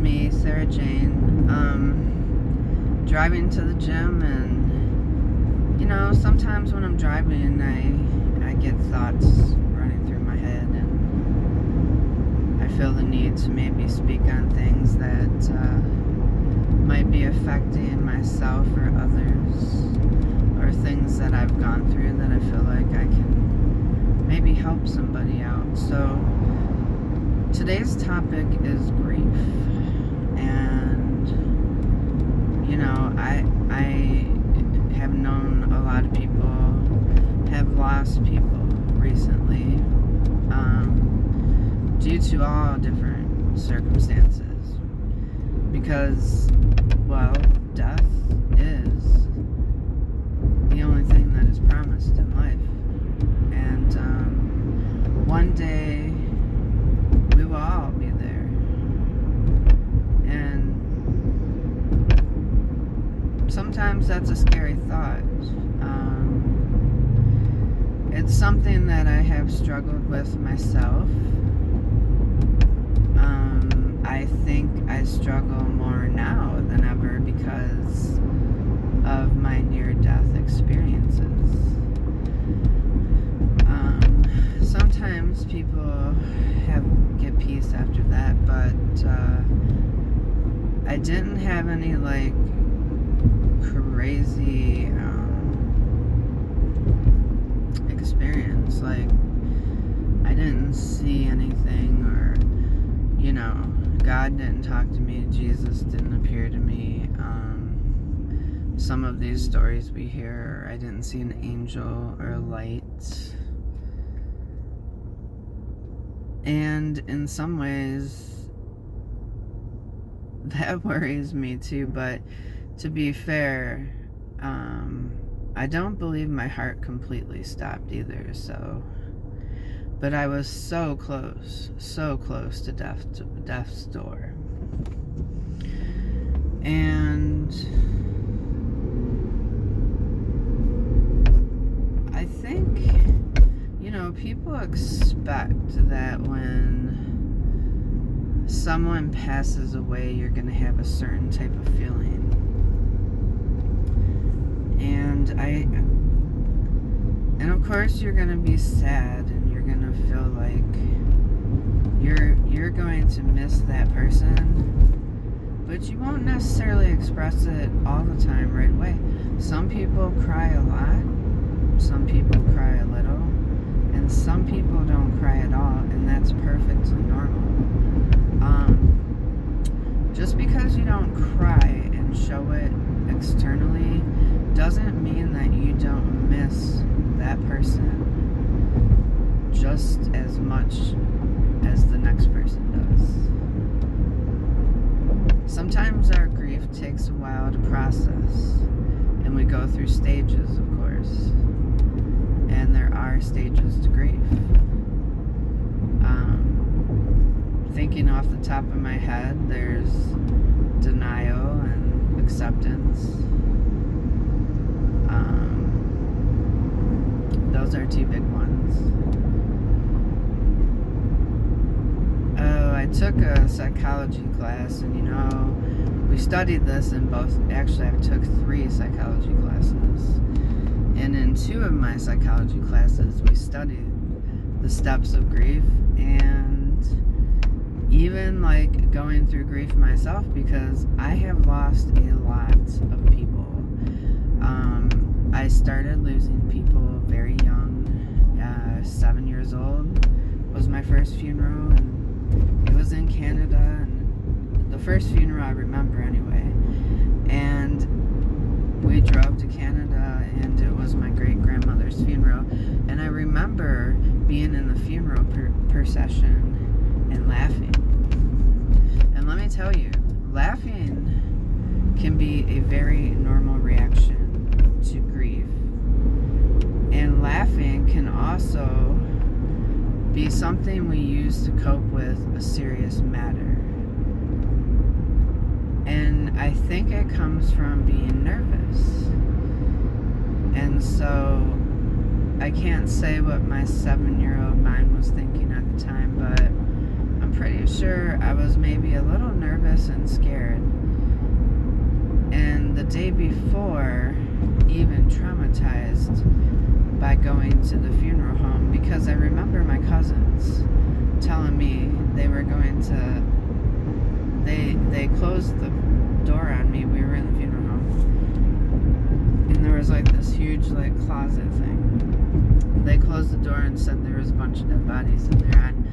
me, Sarah Jane, driving to the gym, and sometimes when I'm driving, I get thoughts running through my head, and I feel the need to maybe speak on things that might be affecting myself or others, or things that I've gone through that I feel like I can maybe help somebody out. So today's topic is grief, and I have known a lot of people have lost people recently, due to all different circumstances, because, well, death is the only thing that is promised in life, and one day we will all be there. And sometimes that's a scary thought. It's something that I have struggled with myself. I think I struggle more now than ever because of my near-death experiences. Sometimes people get peace after that, but I didn't have any crazy experience. I didn't see anything, or God didn't talk to me, Jesus didn't appear to me. Some of these stories we hear, I didn't see an angel or a light. And in some ways, that worries me too, but to be fair, I don't believe my heart completely stopped either, but I was so close to death's door. And I think, people expect that when someone passes away, you're going to have a certain type of feeling. And of course you're going to be sad, and you're going to feel like you're going to miss that person, but you won't necessarily express it all the time right away. Some people cry a lot, some people cry a little, and some people don't cry at all, and that's perfectly normal. Just because you don't cry and show it externally doesn't mean that you don't miss that person just as much as the next person does. Sometimes our grief takes a while to process, and we go through stages, of course. And there are stages to grief. Thinking off the top of my head, there's denial and acceptance. Those are two big ones. Oh, I took a psychology class, and we studied this in both. Actually, I took 3 psychology classes. And in 2 of my psychology classes, we studied the steps of grief, and even going through grief myself, because I have lost a lot of people. I started losing people very young. 7 years old was my first funeral, and it was in Canada, and the first funeral I remember anyway. And we drove to Canada, and it was my great-grandmother's funeral, and I remember being in the funeral procession and laughing. And let me tell you, laughing can be a very normal reaction to grief, and laughing can also be something we use to cope with a serious matter. And I think it comes from being nervous. And so I can't say what my 7-year-old mind was thinking at the time, but I'm pretty sure I was maybe a little nervous and scared. And the day before, even traumatized by going to the funeral home, because I remember my cousins telling me they were going to, they closed the door on me. We were in the funeral home, and there was like this huge like closet thing. They closed the door and said there was a bunch of dead bodies in there. And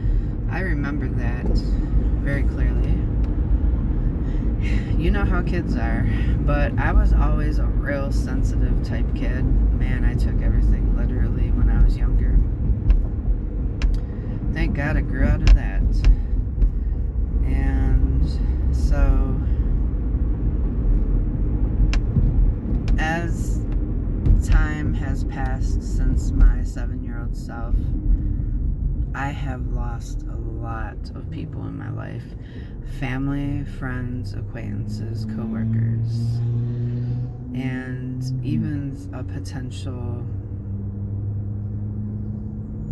I remember that very clearly. You know how kids are, but I was always a real sensitive type kid. Man, I took everything literally when I was younger. Thank God I grew out of that. And so, as time has passed since my 7-year-old self, I have lost a lot of people in my life. Family, friends, acquaintances, co-workers, and even a potential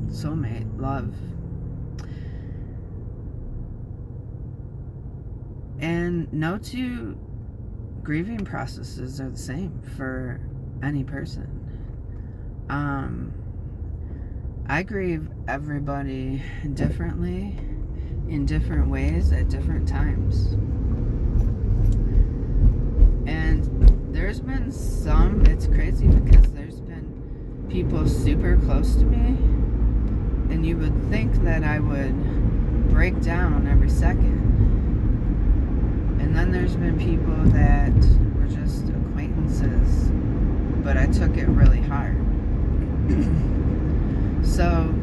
soulmate, love. And no two grieving processes are the same for any person. I grieve everybody differently, in different ways, at different times. And there's been some, it's crazy because there's been people super close to me, and you would think that I would break down every second. And then there's been people that were just acquaintances, but I took it really hard. So,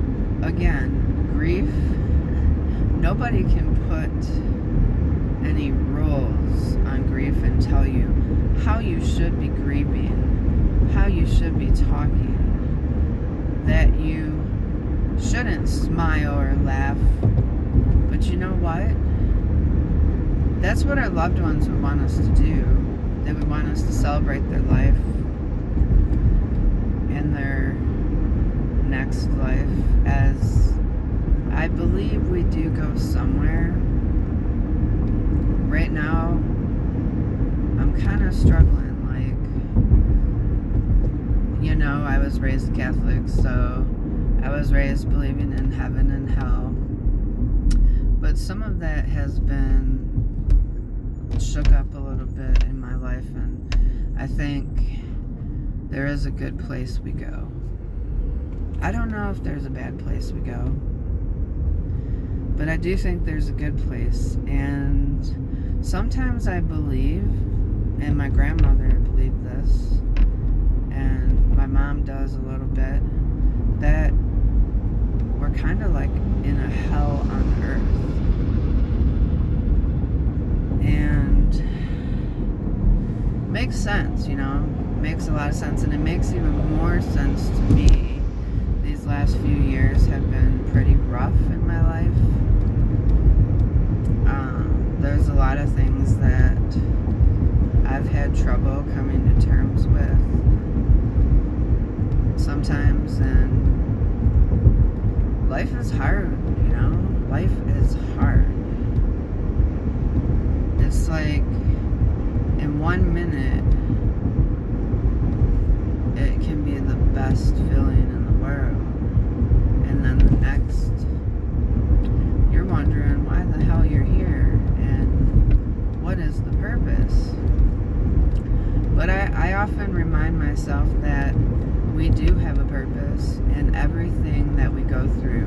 again, grief, nobody can put any rules on grief and tell you how you should be grieving, how you should be talking, that you shouldn't smile or laugh. But you know what? That's what our loved ones would want us to do. They would want us to celebrate their life and their next life, as I believe we do go somewhere. Right now, I'm kind of struggling. Like, you know, I was raised Catholic, so I was raised believing in heaven and hell. But some of that has been shook up a little bit in my life, and I think there is a good place we go. I don't know if there's a bad place we go, but I do think there's a good place. And sometimes I believe, and my grandmother believed this, and my mom does a little bit, that we're kind of like in a hell on earth. And makes sense, you know, makes a lot of sense, and it makes even more sense to me. These last few years have been pretty rough in my life. There's a lot of things that I've had trouble coming to terms with sometimes, and life is hard, you know? Life is hard. It's like, in 1 minute, it can be the best feeling in the world, and then the next, you're wondering why the hell you're here, and what is the purpose? But I often remind myself that we do have a purpose, and everything that we go through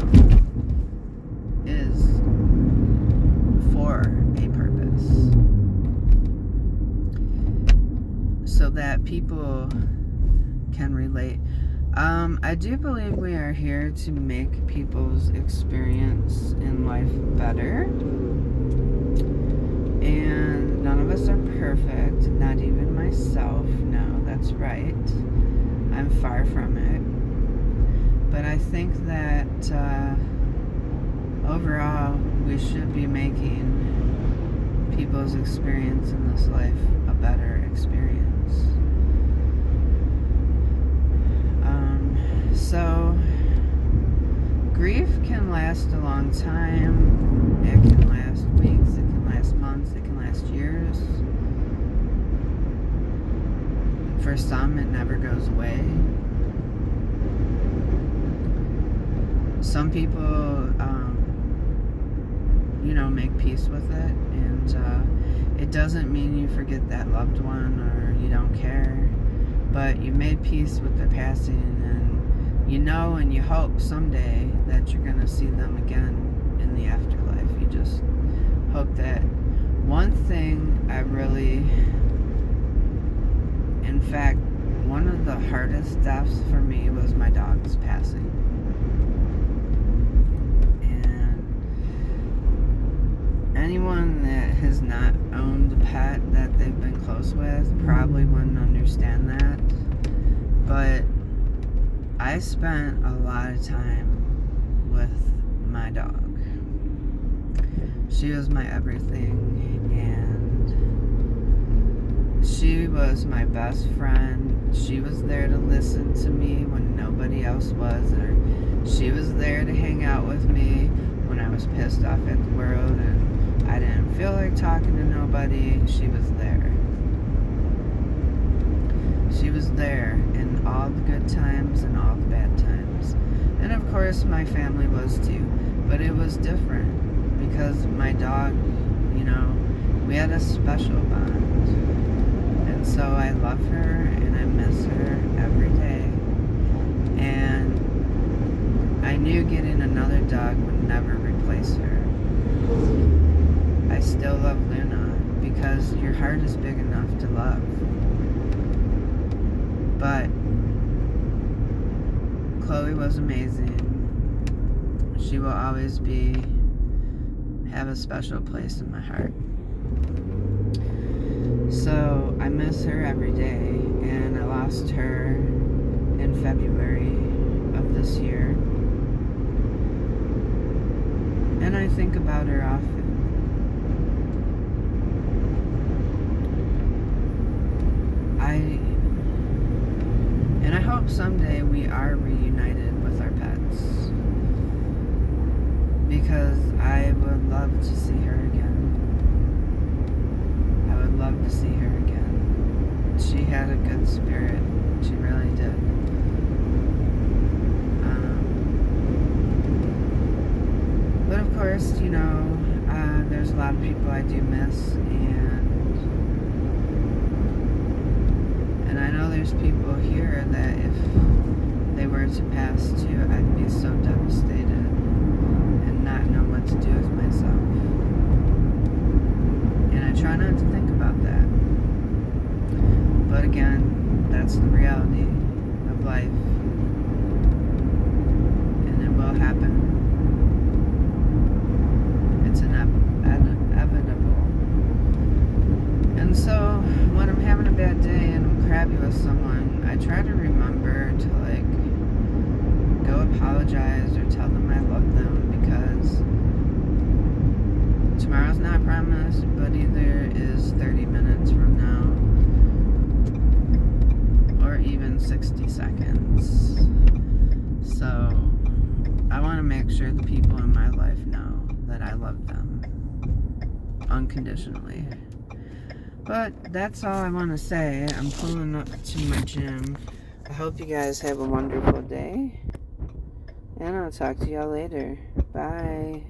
is for a purpose, so that people can relate. I do believe we are here to make people's experience in life better, and none of us are perfect, not even myself. No, that's right, I'm far from it. But I think that overall we should be making people's experience in this life a better experience. So, grief can last a long time. It can last never goes away. Some people, make peace with it, and it doesn't mean you forget that loved one or you don't care, but you made peace with their passing, and and you hope someday that you're going to see them again in the afterlife. You just hope that. One thing in fact, one of the hardest deaths for me was my dog's passing. Anyone that has not owned a pet that they've been close with probably wouldn't understand that. But I spent a lot of time with my dog. She was my everything, and she was my best friend. She was there to listen to me when nobody else was, or she was there to hang out with me when I was pissed off at the world and I didn't feel like talking to nobody. She was there. She was there in all the good times and all the bad times. And of course my family was too. But it was different because my dog, we had a special bond. And so I love her and I miss her every day. And I knew getting another dog would never replace her. I still love Luna because your heart is big enough to love. But Chloe was amazing. She will always have a special place in my heart. So I miss her every day, and I lost her in February of this year. And I think about her often. And I hope someday we are reunited with our pets, because I would love to see her again. I would love to see her again. She had a good spirit. She really did. But of course, there's a lot of people I do miss, and I know there's people here that if they were to pass too, I'd be so devastated and not know what to do with myself. And I try not to think about that. But again, that's the reality of life. And it will happen. It's inevitable. And so, when I'm having a bad day and I'm crabby with someone, I try to remember to go apologize or tell them I love them, because tomorrow's not promised, but either is 30 minutes from now or even 60 seconds. So I want to make sure the people in my life know that I love them unconditionally. But that's all I want to say. I'm pulling up to my gym. I hope you guys have a wonderful day. And I'll talk to y'all later. Bye.